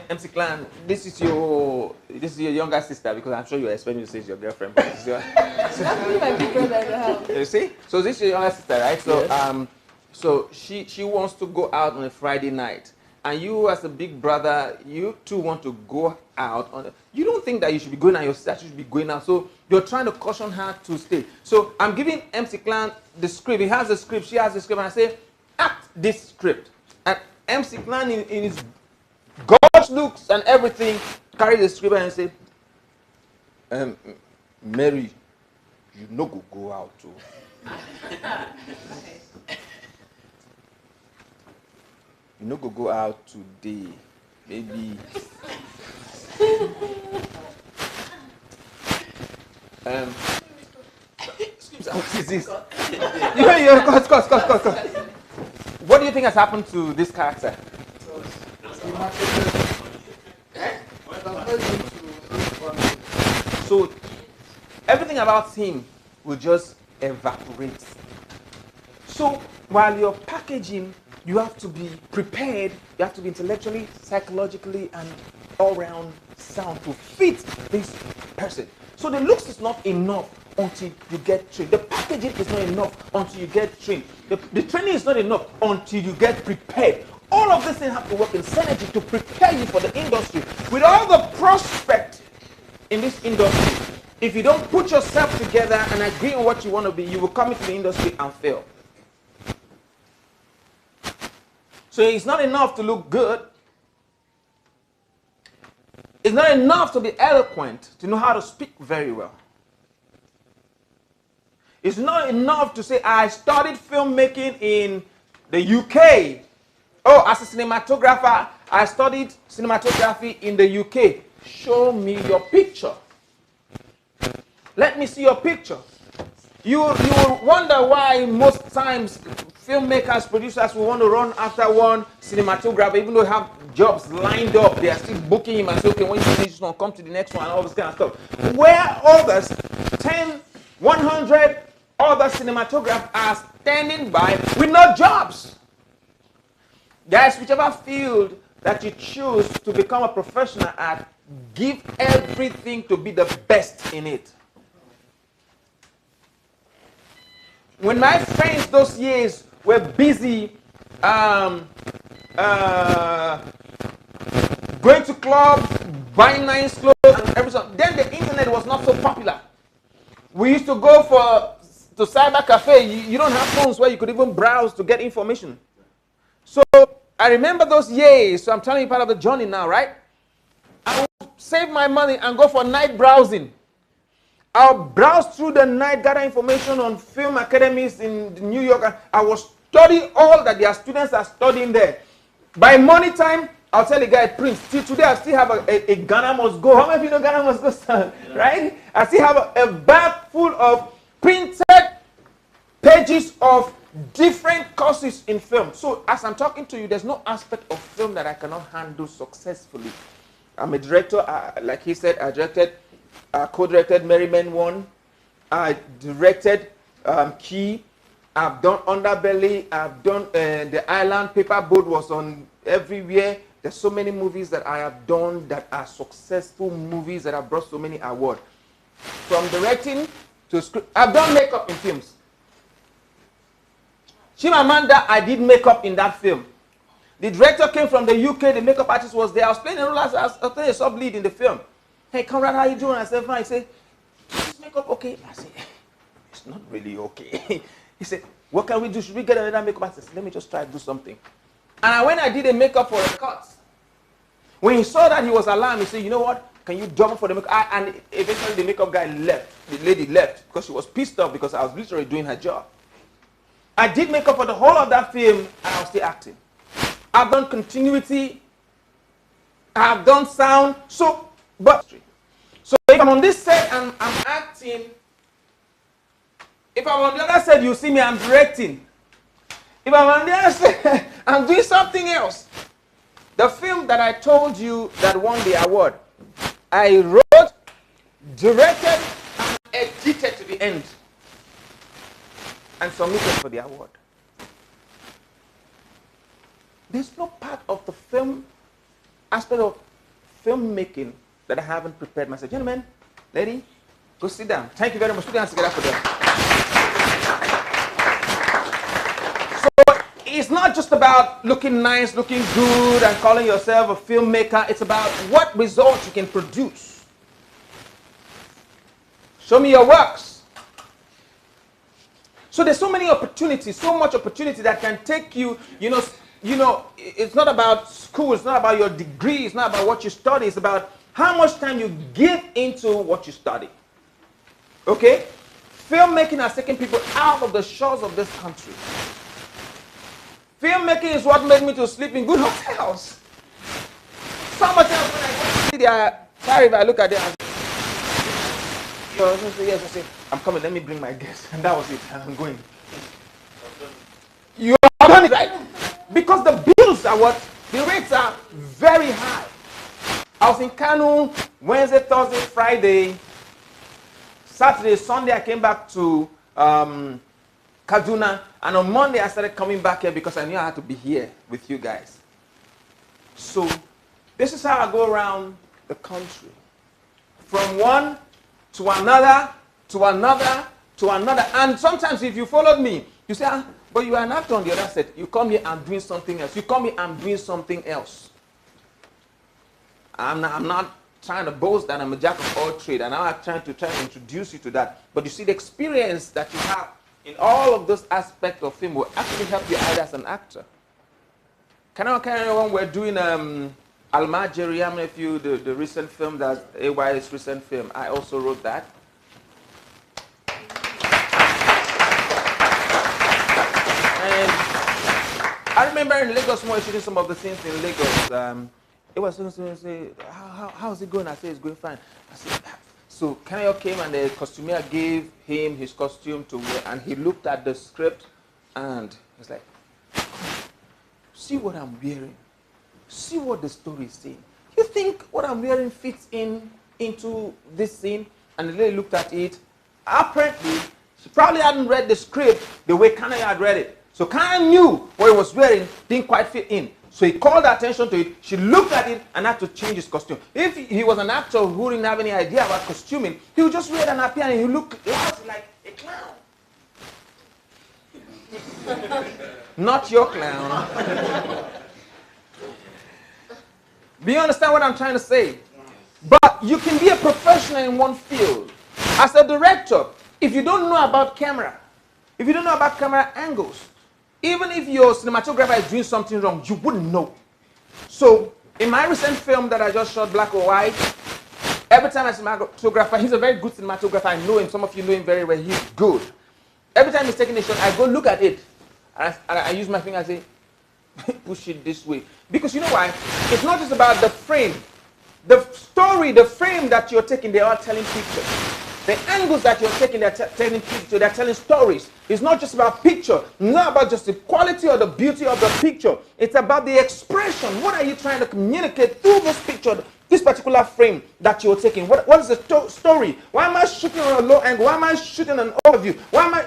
MC Clan, this is your younger sister, because I'm sure you're expecting me to say it's your girlfriend. But it's your, you see? So this is your younger sister, right? So yes. So she wants to go out on a Friday night, and you as a big brother, you too want to go out on. You don't think that you should be going out. Your sister should be going out. So you're trying to caution her to stay. So I'm giving MC Clan the script. He has the script. She has the script, and I say, act this script. And MC Clan in his God's looks and everything, carry the script and say, Mary, you no go out too. You no go out today. Maybe. What is this? What do you think has happened to this character? So everything about him will just evaporate. So while you're packaging, you have to be prepared, you have to be intellectually, psychologically, and all-round sound to fit this person. So the looks is not enough until you get trained. The packaging is not enough until you get trained. The training is not enough until you get prepared. All of these things have to work in synergy to prepare you for the industry. With all the prospect in this industry, if you don't put yourself together and agree on what you want to be, you will come into the industry and fail. So it's not enough to look good. It's not enough to be eloquent, to know how to speak very well. It's not enough to say, I studied filmmaking in the UK. Oh, as a cinematographer, I studied cinematography in the UK. Show me your picture. Let me see your picture. You will wonder why most times filmmakers, producers will want to run after one cinematographer, even though they have jobs lined up. They are still booking him and say, okay, when you finish this one, come to the next one, and all this kind of stuff. Where others, 10, 100 other cinematographers are standing by with no jobs. Guys, whichever field that you choose to become a professional at, give everything to be the best in it. When my friends those years were busy going to clubs, buying nice clothes and everything, then the internet was not so popular. We used to go to cyber cafe. You don't have phones where you could even browse to get information. So I remember those years, so I'm telling you part of the journey now, right? I would save my money and go for night browsing. I'll browse through the night, gather information on film academies in New York. I will study all that their students are studying there. By money time, I'll tell the guy, Prince, till today I still have a Ghana Must Go. How many of you know Ghana Must Go, son? Yeah. Right? I still have a bag full of printed pages of different courses in film. So as I'm talking to you, there's no aspect of film that I cannot handle successfully. I'm a director. Like he said, I directed, co-directed Merry Men 1. I directed Key. I've done Underbelly. I've done The Island. Paper Boat was on everywhere. There's so many movies that I have done that are successful movies that have brought so many awards. From directing to script. I've done makeup in films. Chimamanda, I did makeup in that film. The director came from the UK, the makeup artist was there. I was playing a role, I was playing a sub-lead in the film. Hey, Conrad, how you doing? I said, fine. He said, is this makeup okay? I said, it's not really okay. He said, what can we do? Should we get another makeup artist? Let me just try to do something. And when I did a makeup for a cut, when he saw that, he was alarmed. He said, you know what? Can you double for the makeup? And eventually the makeup guy left. The lady left because she was pissed off because I was literally doing her job. I did makeup for the whole of that film, and I was still acting. I've done continuity. I've done sound. So if I'm on this set and I'm acting, if I'm on the other side, you see me, I'm directing. If I'm on the other side, I'm doing something else. The film that I told you that won the award, I wrote, directed, and edited to the end, and submitted for the award. There's no part of the film, aspect of filmmaking that I haven't prepared myself. Gentlemen, lady, go sit down. Thank you very much. Put your hands together for them. So it's not just about looking nice, looking good, and calling yourself a filmmaker. It's about what results you can produce. Show me your works. So there's so many opportunities, so much opportunity that can take you, you know, it's not about school, it's not about your degree, it's not about what you study, it's about how much time you give into what you study. Okay? Filmmaking has taken people out of the shores of this country. Filmmaking is what made me to sleep in good hotels. Some hotels, when I go to their tariff, I look at them and yes, I say, I'm coming, let me bring my guests. And that was it, I'm going. You have done it, right? Because the bills are what? The rates are very high. I was in Kanu Wednesday, Thursday, Friday, Saturday, Sunday. I came back to Kaduna. And on Monday, I started coming back here because I knew I had to be here with you guys. So this is how I go around the country. From one to another, to another, to another. And sometimes if you followed me, you say, but you are an actor on the other side. You come here, I'm doing something else. You come here, I'm doing something else. I'm not trying to boast that I'm a jack of all trades, and I'm trying to introduce you to that. But you see, the experience that you have in all of those aspects of film will actually help you out as an actor. Can I carry on? We're doing Almajiri. How many of you, the recent film, that's AY's recent film, I also wrote that. And I remember in Lagos, when we were shooting some of the scenes in Lagos. It was someone say, how's it going? I said, it's going fine. I said, so Kanayo came and the costumier gave him his costume to wear, and he looked at the script and he's like, see what I'm wearing. See what the story is saying. You think what I'm wearing fits into this scene? And the lady looked at it. Apparently, she probably hadn't read the script the way Kanayo had read it. So Kanayo knew what he was wearing didn't quite fit in. So he called her attention to it. She looked at it and had to change his costume. If he was an actor who didn't have any idea about costuming, he would just wear an appear and he would look lousy like a clown. Not your clown. Do you understand what I'm trying to say? But you can be a professional in one field. As a director, if you don't know about camera, if you don't know about camera angles, even if your cinematographer is doing something wrong, you wouldn't know. So, in my recent film that I just shot, Black or White, every time a cinematographer, he's a very good cinematographer. I know him. Some of you know him very well. He's good. Every time he's taking a shot, I go look at it. And I use my finger and say, push it this way. Because you know why? It's not just about the frame. The story, the frame that you're taking, they are telling pictures. The angles that you're taking, they're telling pictures, they're telling stories. It's not just about picture, not about just the quality or the beauty of the picture. It's about the expression. What are you trying to communicate through this picture, this particular frame that you're taking? What is the story? Why am I shooting on a low angle? Why am I shooting an overview? Why am I...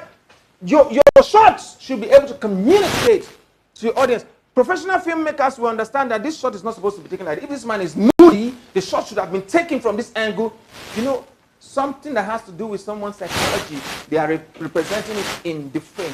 Your shots should be able to communicate to your audience. Professional filmmakers will understand that this shot is not supposed to be taken like that. If this man is moody, the shot should have been taken from this angle. You know, something that has to do with someone's psychology, they are representing it in the frame.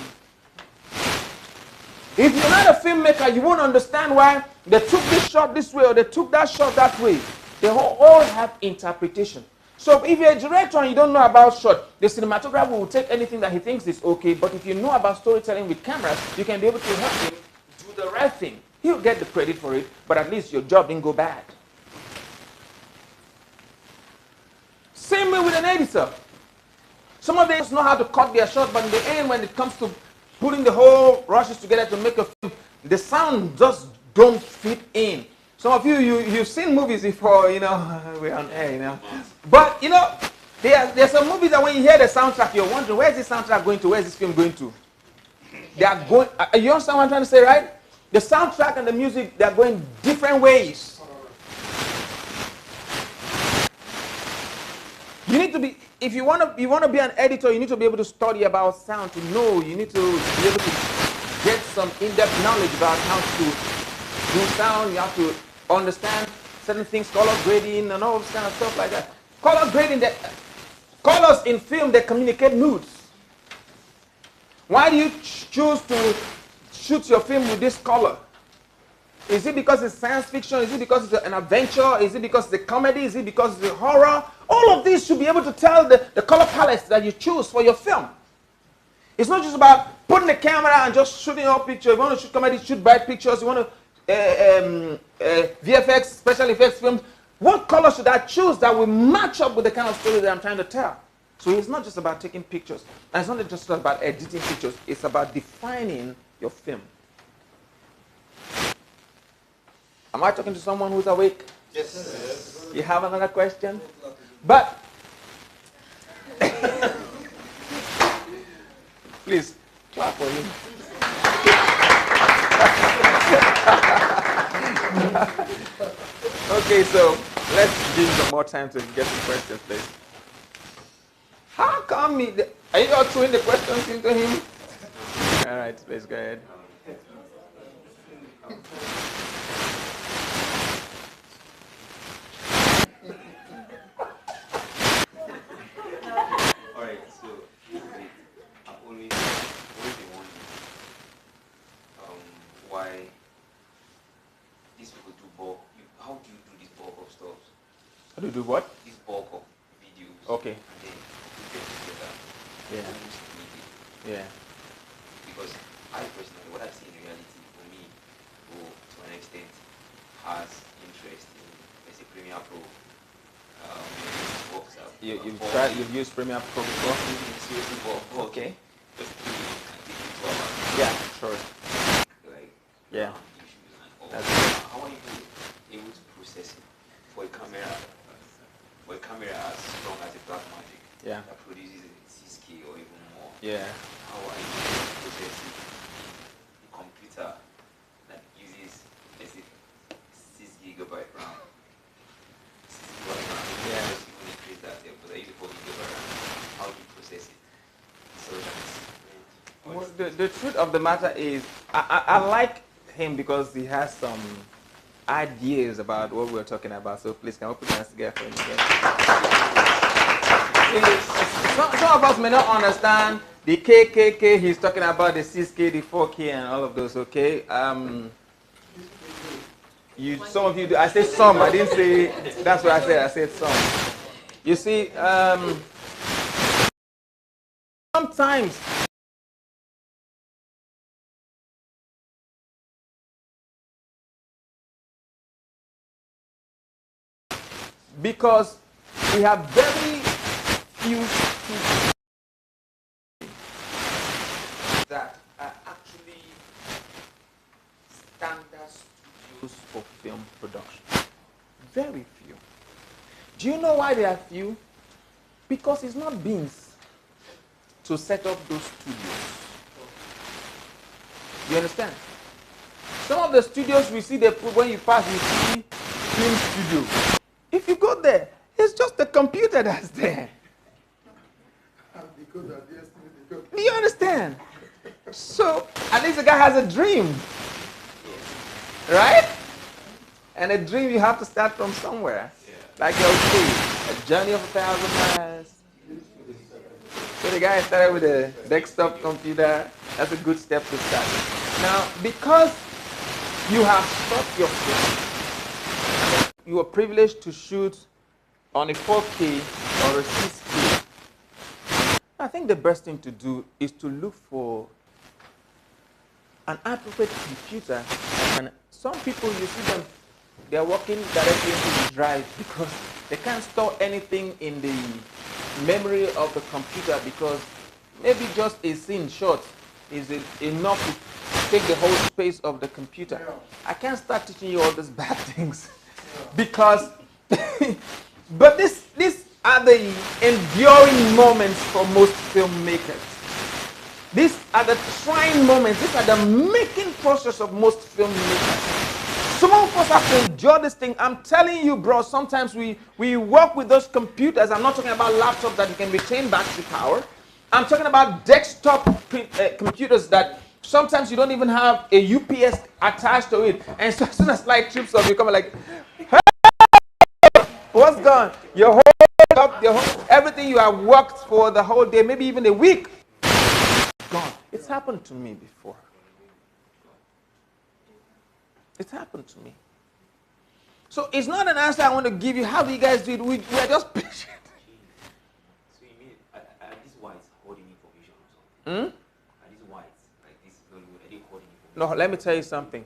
If you're not a filmmaker, you won't understand why they took this shot this way or they took that shot that way. They all have interpretation. So if you're a director and you don't know about shot, the cinematographer will take anything that he thinks is okay, but if you know about storytelling with cameras, you can be able to help him do the right thing. He'll get the credit for it, but at least your job didn't go bad. Same way with an editor. Some of them know how to cut their shot, but in the end, when it comes to putting the whole rushes together to make a film, the sound just don't fit in. Some of you've seen movies before, you know, we're on air, you know. But, you know, there's some movies that when you hear the soundtrack, you're wondering, where's this soundtrack going to? Where's this film going to? They are going, you understand what I'm trying to say, right? The soundtrack and the music, they're going different ways. You need to be, if you want to be an editor, you need to be able to study about sound, to know, you need to be able to get some in-depth knowledge about how to do sound. You have to understand certain things, color grading and all this kind of stuff like that. Color grading, colors in film, they communicate moods. Why do you choose to shoot your film with this color? Is it because it's science fiction? Is it because it's an adventure? Is it because it's a comedy? Is it because it's a horror? All of these should be able to tell the color palettes that you choose for your film. It's not just about putting the camera and just shooting your picture. If you want to shoot comedy, shoot bright pictures. You want to VFX, special effects films. What color should I choose that will match up with the kind of story that I'm trying to tell? So it's not just about taking pictures. And it's not just about editing pictures. It's about defining your film. Am I talking to someone who's awake? Yes. You have another question? But, please, clap for him. Okay, so let's give some more time to get some questions, please. How come are you all throwing the questions into him? All right, please go ahead. Alright, so I've always been wondering why these people do bulk. How do you do this bulk of stuff? How do you do what? This bulk of videos. Okay. And then put them together. Yeah. Almost immediately. Yeah. Because I personally, what I see in reality for me, to an extent, has interest in, let's say, Premiere Pro. Works out. You've used Premiere Pro before? Seriously, Okay. just do it and take it to our Yeah, sure. like Yeah. issues and all. That's How are you able to process it for a camera as strong as a black magic Yeah. that produces a 6K or even more? Yeah. How are you able to process it in a computer that uses, let's say, 6 GB RAM? 6 GB RAM. Yeah. Just even increase that there, but I use a 4 GB RAM. How do you process it? So that's Well, the truth of the matter is, I like him because he has some ideas about what we're talking about. So please, can we put hands together for him again? Some of us may not understand the KKK. He's talking about the 6K, the 4K, and all of those. Okay. Some of you do. I said some. I didn't say. That's what I said. I said some. You see, sometimes. Because we have very few people that are actually standard studios for film production. Very few. Do you know why they are few? Because it's not beans to set up those studios. You understand? Some of the studios we see, they put, when you pass, you see film studio. If you go there, it's just the computer that's there. Do you understand? So, at least the guy has a dream. Right? And a dream, you have to start from somewhere. Like your A journey of 1,000 miles. So the guy started with a desktop computer. That's a good step to start. Now, because you have shot your film, you are privileged to shoot on a 4K or a 6K. I think the best thing to do is to look for an appropriate computer. And some people, you see them, they're working directly into the drive because they can't store anything in the memory of the computer because maybe just a scene shot is enough to take the whole space of the computer. I can't start teaching you all these bad things because, but these are the enduring moments for most filmmakers. These are the trying moments. These are the making process of most filmmakers. Some of us have to endure this thing. I'm telling you, bro, sometimes we work with those computers. I'm not talking about laptops that you can retain battery power. I'm talking about desktop computers that sometimes you don't even have a UPS attached to it. And so as soon as light trips off, you come like, hey, what's gone? Your whole everything you have worked for the whole day, maybe even a week, gone. It's happened to me before. It's happened to me. So it's not an answer I want to give you. How do you guys do it? We are just patient. So you mean, are these whites holding information or something? Are these whites, like this, are they holding information? No, let me tell you something.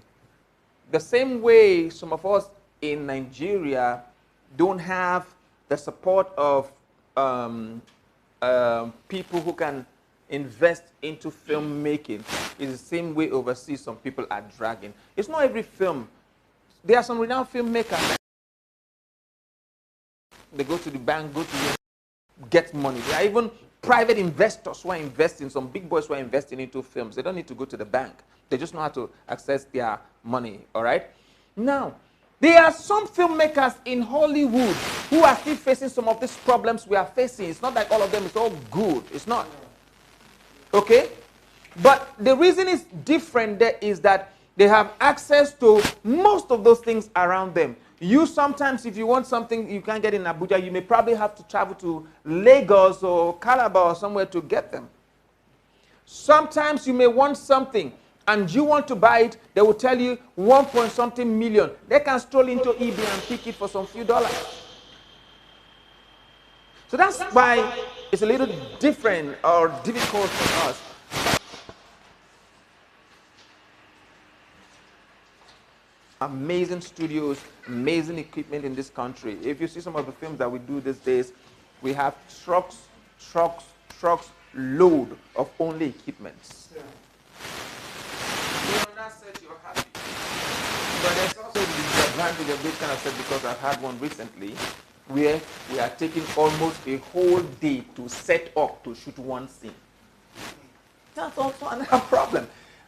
The same way some of us in Nigeria don't have the support of people who can invest into filmmaking, is the same way overseas some people are dragging. It's not every film. There are some renowned filmmakers. They go to the bank, go to get money. There are even private investors who are investing, some big boys who are investing into films. They don't need to go to the bank. They just know how to access their money, all right? Now, there are some filmmakers in Hollywood who are still facing some of these problems we are facing. It's not like all of them is all good. It's not. Okay? But the reason is different there is that they have access to most of those things around them. You sometimes, if you want something you can't get in Abuja, you may probably have to travel to Lagos or Calabar or somewhere to get them. Sometimes you may want something and you want to buy it, they will tell you 1 point something million. They can stroll into eBay and pick it for some few dollars. So that's why it's a little different or difficult for us. Amazing studios, amazing equipment in this country. If you see some of the films that we do these days, we have trucks load of only equipments. Yeah. You're on that set, you're happy. But there's also the disadvantage of this kind of set because I've had one recently where we are taking almost a whole day to set up to shoot one scene. That's also another problem.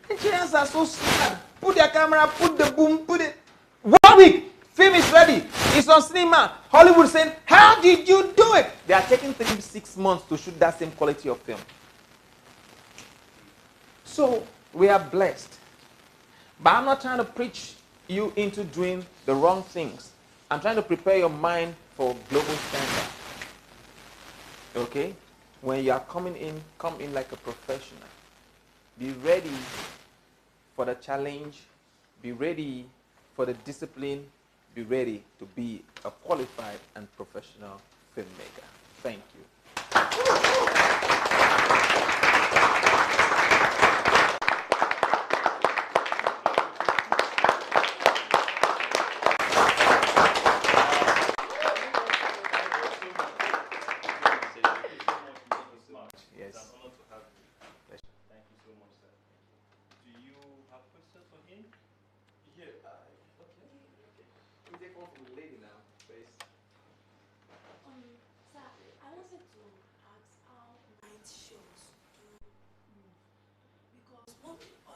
Engineers are so smart. Put their camera, put the boom, put it. 1 week, film is ready. It's on cinema. Hollywood saying, how did you do it? They are taking 6 months to shoot that same quality of film. So we are blessed. But I'm not trying to preach you into doing the wrong things. I'm trying to prepare your mind for global standard. Okay? When you are coming in, come in like a professional. Be ready for the challenge. Be ready for the discipline. Be ready to be a qualified and professional filmmaker. Thank you.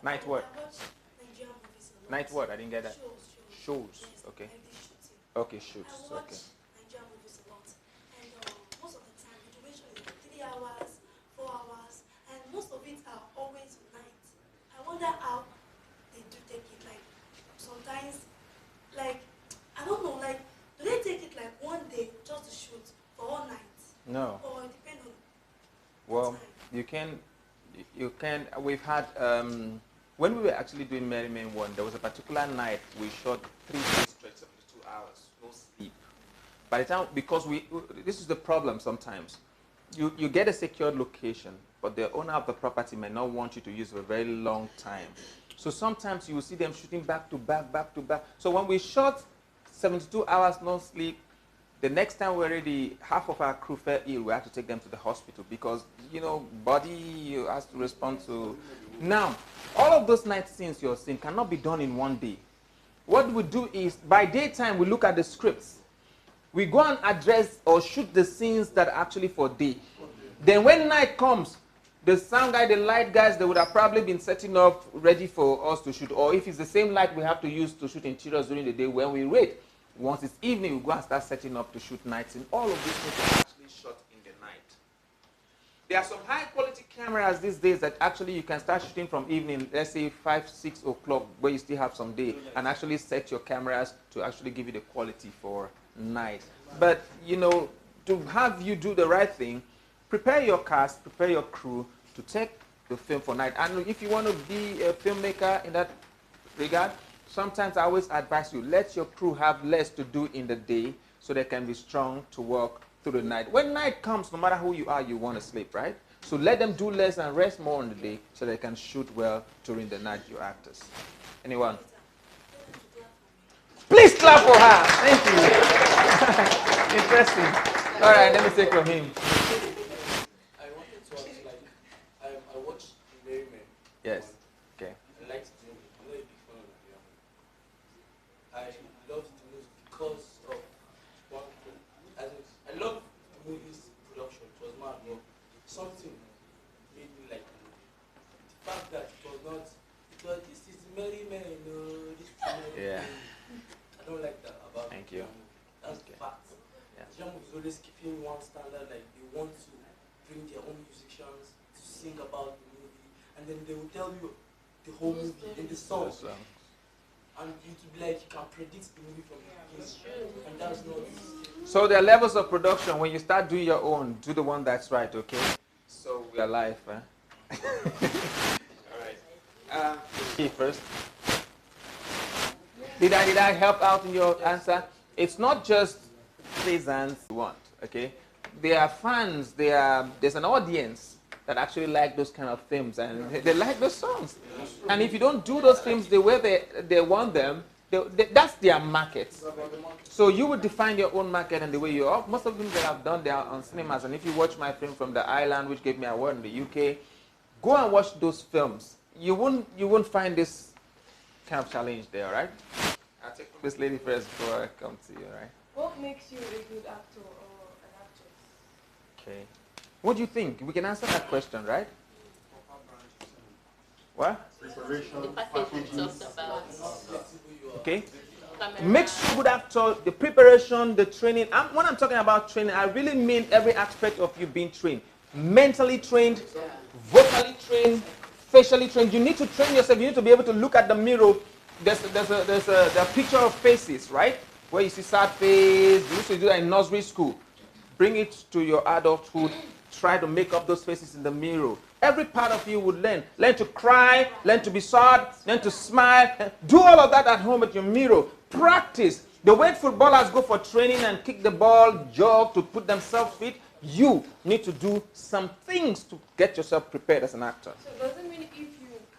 Night what? Night what? I didn't get that. Shows. Okay. Okay, shoots. Okay. Nigerian movies a lot. And most of the time, the duration is like 3 hours, 4 hours, and most of it are always night. I wonder how they do take it. Like, sometimes, like, I don't know, like, do they take it like one day just to shoot for all night? No. Or it depends on Well, time? you can, we've had, when we were actually doing Merry Men 1, there was a particular night we shot 3 days straight, 72 hours, no sleep. By the time, because this is the problem sometimes. You get a secured location, but the owner of the property may not want you to use for a very long time. So sometimes you will see them shooting back to back, back to back. So when we shot 72 hours no sleep, the next time we're ready, half of our crew fell ill. We had to take them to the hospital because, you know, body has to respond to. Now, all of those night scenes you're seeing cannot be done in one day. What we do is, by daytime, we look at the scripts. We go and address or shoot the scenes that are actually for day. Then when night comes, the sound guy, the light guys, they would have probably been setting up ready for us to shoot. Or if it's the same light we have to use to shoot interiors during the day when we wait. Once it's evening, we go and start setting up to shoot nights. And all of these things are actually shot in the night. There are some high quality cameras these days that actually you can start shooting from evening, let's say 5, 6 o'clock, where you still have some day, and actually set your cameras to actually give you the quality for night. But, you know, to have you do the right thing, prepare your cast, prepare your crew to take the film for night. And if you want to be a filmmaker in that regard, sometimes I always advise you, let your crew have less to do in the day so they can be strong to work through the night. When night comes, no matter who you are, you want to sleep, right? So let them do less and rest more in the day so they can shoot well during the night, you actors. Anyone? Please clap for her. Thank you. Interesting. All right, let me take from him. I wanted to ask, like, I watched Merry Men. Yes. Okay. I liked the movie. I'm not a big fan of the movie. I loved the movie because of one thing. I loved the movie's production. It was mad, but something made me like the movie. The fact that it was not, because this is Merry Men, this is Merry Yeah. Men. I don't like that about Thank you. the movie. That's the fact. Yeah. The movie is always keeping one standard, like they want to bring their own musicians to sing about the movie, and then they will tell you the whole movie in the song. So, And you to be like, you can predict the movie from the beginning. And that's not. so there are levels of production. When you start doing your own, do the one that's right, okay? So we are live, huh? All right. Me first. Did I help out in your answer? It's not just pleasant you want, okay? There are fans, there's an audience that actually like those kind of films, and they like those songs. And if you don't do those films the way they want them, that's their market. So you would define your own market and the way you are. Most of them that I've done, they are on cinemas. And if you watch my film from the island, which gave me an award in the UK, go and watch those films. You won't find this kind of challenge there, right? take this lady first before I come to you, right? What makes you a good actor or an actress? Okay. What do you think? We can answer that question, right? What? The package we talked about. Okay. Camera. Makes you a good actor, the preparation, the training. When I'm talking about training, I really mean every aspect of you being trained. Mentally trained, vocally trained, facially trained. You need to train yourself. You need to be able to look at the mirror. There's a picture of faces, right? Where you see sad face. You used to do that in nursery school. Bring it to your adulthood. Try to make up those faces in the mirror. Every part of you would learn. Learn to cry, learn to be sad, learn to smile. Do all of that at home at your mirror. Practice. The way footballers go for training and kick the ball, jog to put themselves fit, you need to do some things to get yourself prepared as an actor. So does it mean if you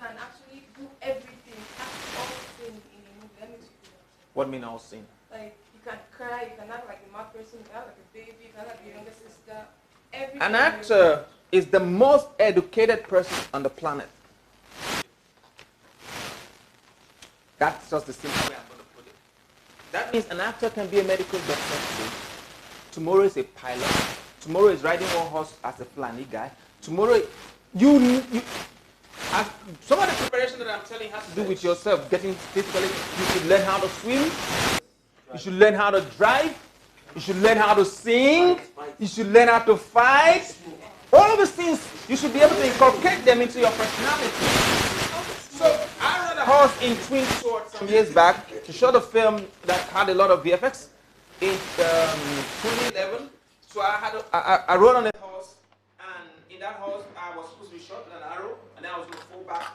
can actually do everything, act all things in a movie, that makes you good actor? What mean all scene? Like you can cry, you can act like a mad person, you can act like a baby, you can act like your younger sister. Everything. An actor is the most educated person on the planet. That's just the simple way I'm going to put it. That means an actor can be a medical doctor today. Tomorrow is a pilot. Tomorrow is riding one horse as a flanny guy. Tomorrow, some of the preparation that I'm telling you has to do with yourself, getting physically. You should learn how to swim. You should learn how to drive. You should learn how to sing. You should learn how to fight. All of these things, you should be able to inculcate them into your personality. So I rode a horse in Twin Swords some years back to show the film that had a lot of VFX in 2011. So I rode on a horse, and in that horse I was supposed to be shot with an arrow, and then I was going to fall back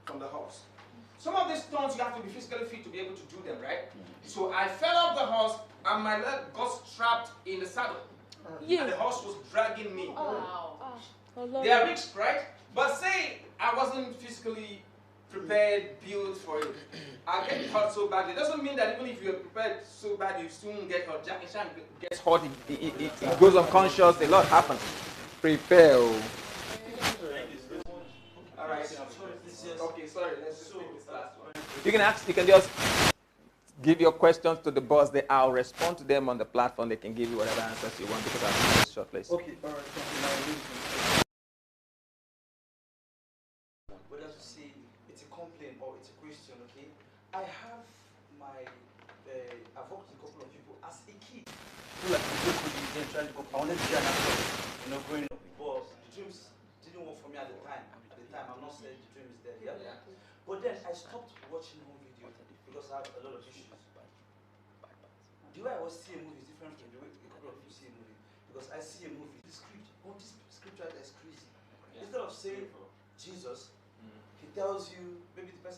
from the horse. Some of these stunts you have to be physically fit to be able to do them, right? So I fell off the horse, and my leg got strapped in the saddle. And the horse was dragging me. Wow. They are risks, right? But say I wasn't physically prepared, built for it. I get hurt so badly. It doesn't mean that even if you're prepared so bad, you soon get hurt. Jackie Chan gets hurt, it goes unconscious, a lot happens. Prepare. All right. Okay, sorry. Let's just pick this last one. You can ask. You can just give your questions to the boss. I'll respond to them on the platform. They can give you whatever answers you want because I'm in short place. Okay, all right. Thank you. Whether to say it's a complaint or it's a question, okay? I have I've worked with a couple of people as a kid. Feel like I'm trying to go. I wanted to be an actor, growing up. But the dreams didn't work for me at the time. I'm not saying the dream is dead. Yeah. But then I stopped watching home video because I have a lot of issues. The way I was see a movie is different from the way a couple of you see a movie. Because I see a movie, the script, this scripture is crazy. Instead of saying Jesus, he tells you, maybe the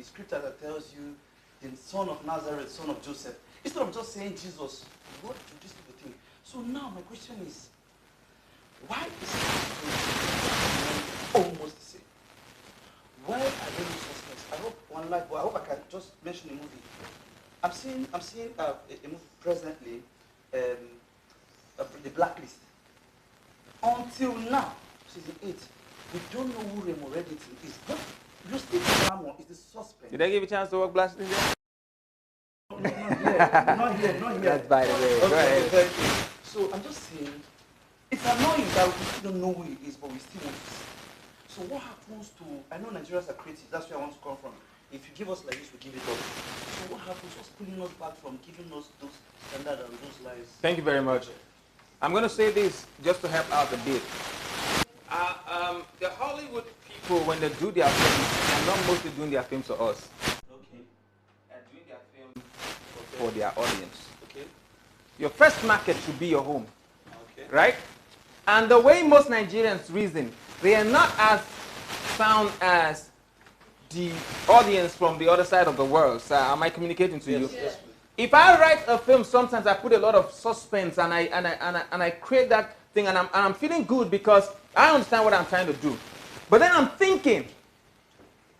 scripture that tells you the son of Nazareth, son of Joseph. Instead of just saying Jesus, what do these people think? So now my question is, why is it almost the same? Why are there no suspects? I hope one life, but I hope I can just mention a movie. I'm seeing a movie presently, The Blacklist. Until now, season 8, we don't know who Remo Reddington is. But Justin Ramon is the suspect. Did I give you a chance to work Blast in there? Not here. That's by the way. Okay, Go ahead. thank you. So I'm just saying, it's annoying that we still don't know who he is, but we still want to see. So what happens to, I know Nigerians are creative, that's where I want to come from. If you give us like this, we give it up. So what happens? What's pulling us back from giving us those standards and those lives? Thank you very much. I'm going to say this just to help out a bit. The Hollywood people, when they do their films, they're not mostly doing their films for us. Okay. They're doing their film for their audience. Okay. Your first market should be your home. Okay. Right? And the way most Nigerians reason, they are not as sound as the audience from the other side of the world. So am I communicating to you? Yes. If I write a film, sometimes I put a lot of suspense and I create that thing, and I'm feeling good because I understand what I'm trying to do. But then I'm thinking,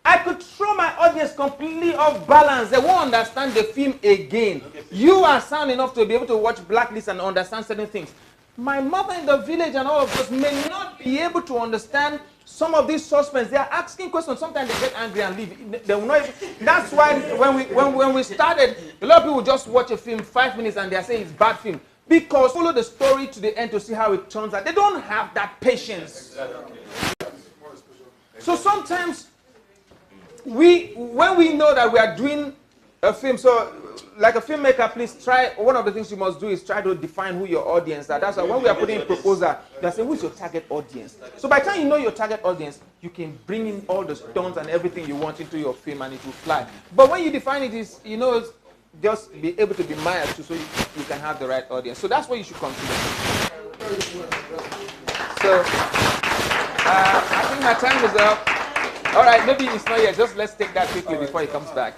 I could throw my audience completely off balance. They won't understand the film again. Okay. You are sound enough to be able to watch Blacklist and understand certain things. My mother in the village and all of us may not be able to understand Some of these suspects, they are asking questions. Sometimes they get angry and leave. They will not. That's why when we started, a lot of people just watch a film 5 minutes and they are saying it's bad film because follow the story to the end to see how it turns out. They don't have that patience. So sometimes when we know that we are doing a film, so like a filmmaker, please try. One of the things you must do is try to define who your audience are. That's why when we are putting in proposal, you are saying who's your target audience. So by the time you know your target audience, you can bring in all the stunts and everything you want into your film, and it will fly. But when you define it, is just be able to be mild too, so you can have the right audience. So that's what you should consider. So I think my time is up. All right, maybe it's not yet. Just let's take that quickly before he comes back.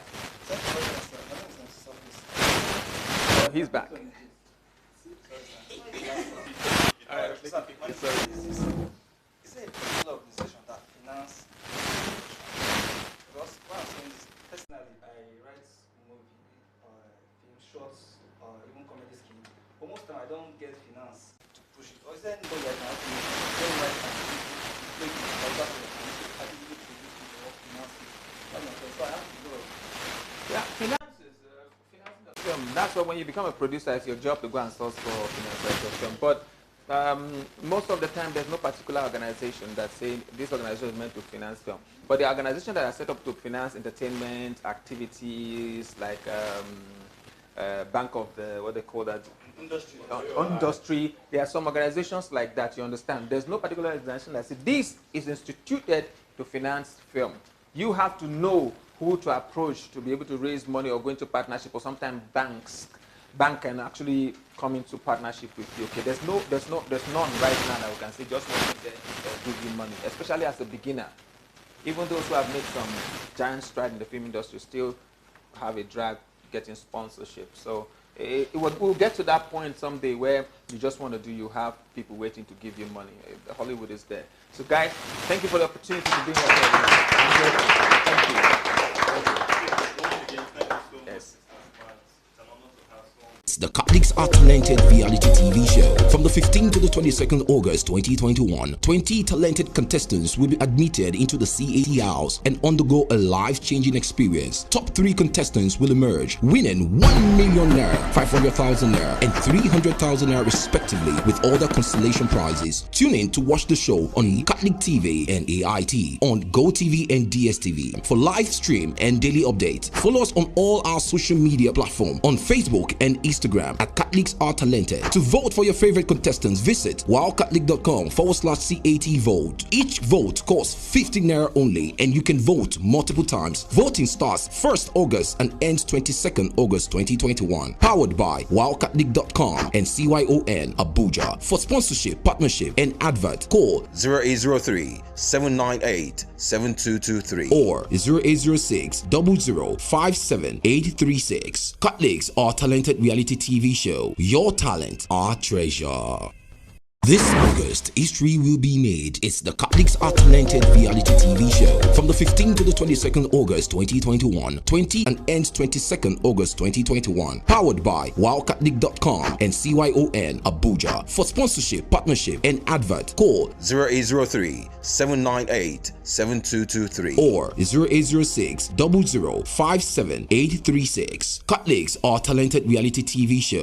He's back. Is there a particular organization that finance? Because what I'm saying is, personally, I write movie, film shorts, or even comedy skit. But most of the time, I don't get finance to push it. Or is there anybody that can help me? Yeah, finances. That's why when you become a producer, it's your job to go and source for finance your film. But most of the time, there's no particular organization that saying this organization is meant to finance film. But the organization that are set up to finance entertainment activities, like Bank of the, what they call that? Industry. There are some organizations like that, you understand. There's no particular organization that says this is instituted to finance film. You have to know who to approach to be able to raise money or go into partnership, or sometimes bank can actually come into partnership with you. Okay, there's none right now that we can say just one of them give you money, especially as a beginner. Even those who have made some giant stride in the film industry still have a drag getting sponsorship. So we'll get to that point someday where you just want to do, you have people waiting to give you money. Hollywood is there. So guys, thank you for the opportunity to be here. Thank you. Yes. The Catholics Are Talented reality TV show. From the 15th to the 22nd August 2021, 20 talented contestants will be admitted into the CAT house and undergo a life-changing experience. Top 3 contestants will emerge, winning 1 million naira, 500,000 naira, and 300,000 naira respectively, with other consolation prizes. Tune in to watch the show on Catholic TV and AIT, on GoTV and DSTV for live stream and daily updates. Follow us on all our social media platforms on Facebook and Instagram at Catholics Are Talented. To vote for your favorite contestants, visit wowcatholic.com/CAT vote. Each vote costs 50 naira only, and you can vote multiple times. Voting starts 1st August and ends 22nd August 2021. Powered by wowcatholic.com and CYON Abuja. For sponsorship, partnership, and advert, call 0803-798-7223 or 0806 0057 836. Catholics Are Talented reality TV show. Your talent, our treasure. This August, history will be made. It's the Catholics Are Talented reality TV show. From the 15th to the 22nd August 2021, 20 and ends 22nd August 2021. Powered by wowcatholic.com and CYON Abuja. For sponsorship, partnership, and advert, call 0803-798-7223 or 0806 0057 836. Catholics Are Talented reality TV show.